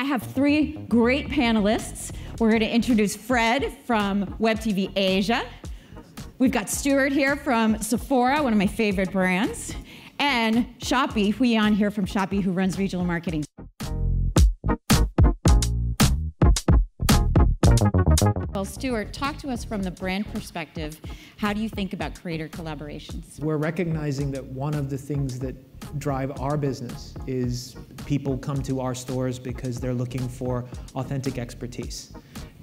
have three great panelists. We're going to introduce Fred from WebTVAsia. We've got Stuart here from Sephora, one of my favorite brands, and Shopee, Huiyan here from Shopee, who runs regional marketing. Well, Stuart, talk to us from the brand perspective. How do you think about creator collaborations? We're recognizing that one of the things that drive our business is people come to our stores because they're looking for authentic expertise.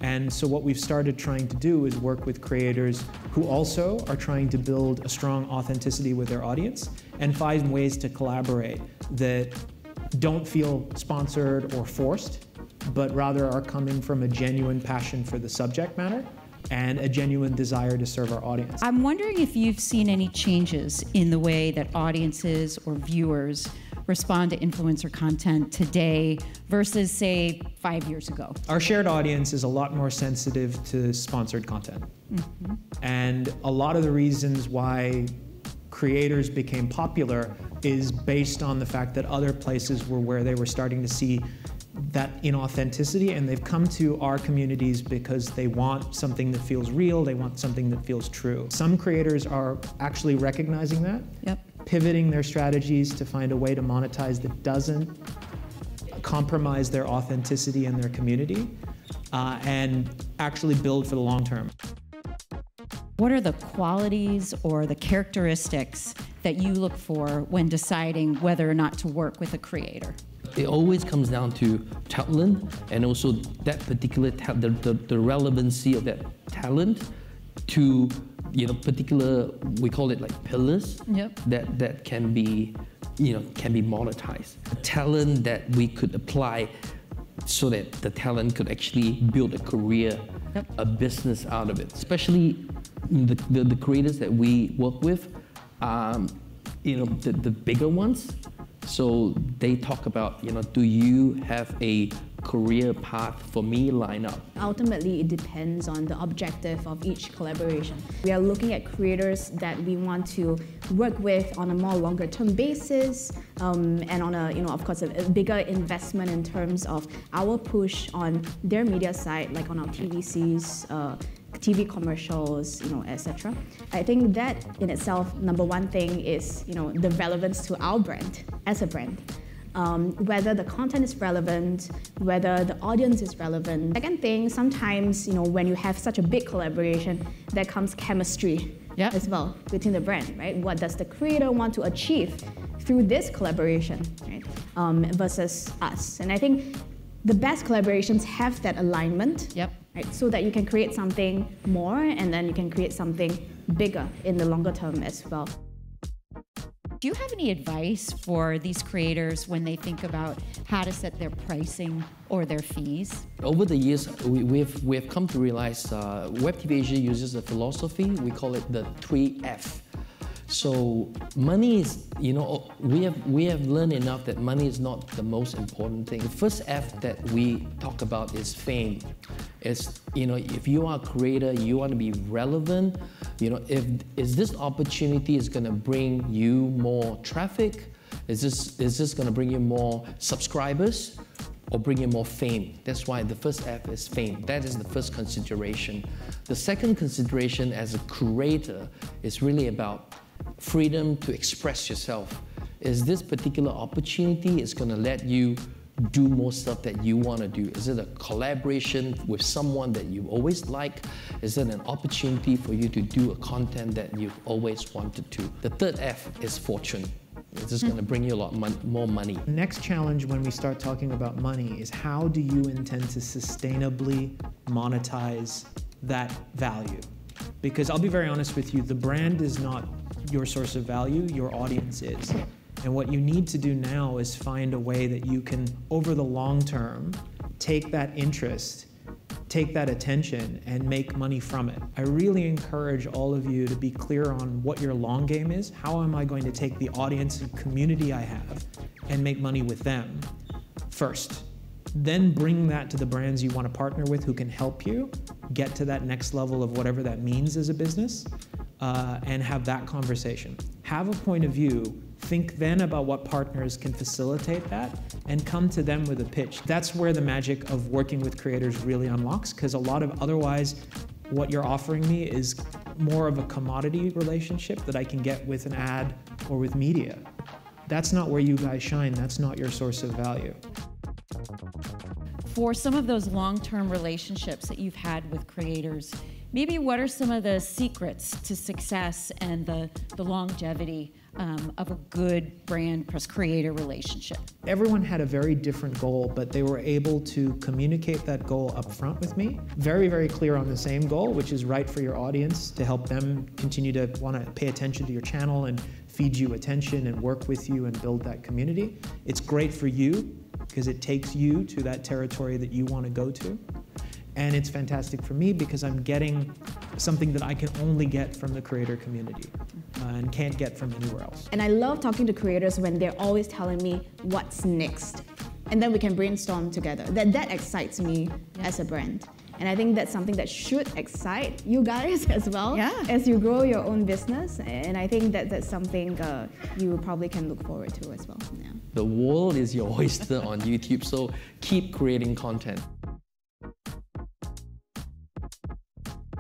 And so what we've started trying to do is work with creators who also are trying to build a strong authenticity with their audience and find ways to collaborate that don't feel sponsored or forced, but rather are coming from a genuine passion for the subject matter and a genuine desire to serve our audience. I'm wondering if you've seen any changes in the way that audiences or viewers respond to influencer content today versus, say, 5 years ago. Our shared audience is a lot more sensitive to sponsored content. Mm-hmm. And a lot of the reasons why creators became popular is based on the fact that other places were where they were starting to see that inauthenticity, and they've come to our communities because they want something that feels real, they want something that feels true. Some creators are actually recognizing that, pivoting their strategies to find a way to monetize that doesn't compromise their authenticity and their community, and actually build for the long term. What are the qualities or the characteristics that you look for when deciding whether or not to work with a creator? It always comes down to talent, and also that particular the relevancy of that talent to particular, we call it like pillars that can be can be monetized. Talent that we could apply so that the talent could actually build a career, a business out of it. Especially the creators that we work with, the bigger ones. So they talk about, do you have a career path for me line up? Ultimately, it depends on the objective of each collaboration. We are looking at creators that we want to work with on a more longer term basis, and on a, of course, a bigger investment in terms of our push on their media side, like on our TVCs, TV commercials, etc. I think that in itself, number one thing is, the relevance to our brand as a brand. Whether the content is relevant, whether the audience is relevant. Second thing, sometimes, when you have such a big collaboration, there comes chemistry as well between the brand, right? What does the creator want to achieve through this collaboration, right? Versus us. And I think the best collaborations have that alignment, right? So that you can create something more, and then you can create something bigger in the longer term as well. Do you have any advice for these creators when they think about how to set their pricing or their fees? Over the years, we have come to realize WebTVAsia uses a philosophy. We call it the 3F. So money is, we have learned enough that money is not the most important thing. The first F that we talk about is fame. It's, if you are a creator, you want to be relevant. Is this opportunity is going to bring you more traffic? Is this going to bring you more subscribers? Or bring you more fame? That's why the first F is fame. That is the first consideration. The second consideration as a curator is really about freedom to express yourself. Is this particular opportunity is going to let you do more stuff that you want to do? Is it a collaboration with someone that you always like? Is it an opportunity for you to do a content that you've always wanted to? The third F is fortune. Is this going to bring you a lot more money? The next challenge when we start talking about money is how do you intend to sustainably monetize that value? Because I'll be very honest with you, the brand is not your source of value, your audience is. And what you need to do now is find a way that you can, over the long term, take that interest, take that attention, and make money from it. I really encourage all of you to be clear on what your long game is. How am I going to take the audience and community I have and make money with them first? Then bring that to the brands you want to partner with who can help you get to that next level of whatever that means as a business, and have that conversation. Have a point of view Think then about what partners can facilitate that and come to them with a pitch. That's where the magic of working with creators really unlocks, because a lot of otherwise what you're offering me is more of a commodity relationship that I can get with an ad or with media. That's not where you guys shine. That's not your source of value. For some of those long-term relationships that you've had with creators, maybe what are some of the secrets to success and the longevity of a good brand plus creator relationship? Everyone had a very different goal, but they were able to communicate that goal up front with me. Very, very clear on the same goal, which is right for your audience, to help them continue to want to pay attention to your channel and feed you attention and work with you and build that community. It's great for you because it takes you to that territory that you want to go to. And it's fantastic for me because I'm getting something that I can only get from the creator community and can't get from anywhere else. And I love talking to creators when they're always telling me what's next. And then we can brainstorm together. That excites me as a brand. And I think that's something that should excite you guys as well as you grow your own business. And I think that's something you probably can look forward to as well. Yeah. The world is your oyster on YouTube, so keep creating content.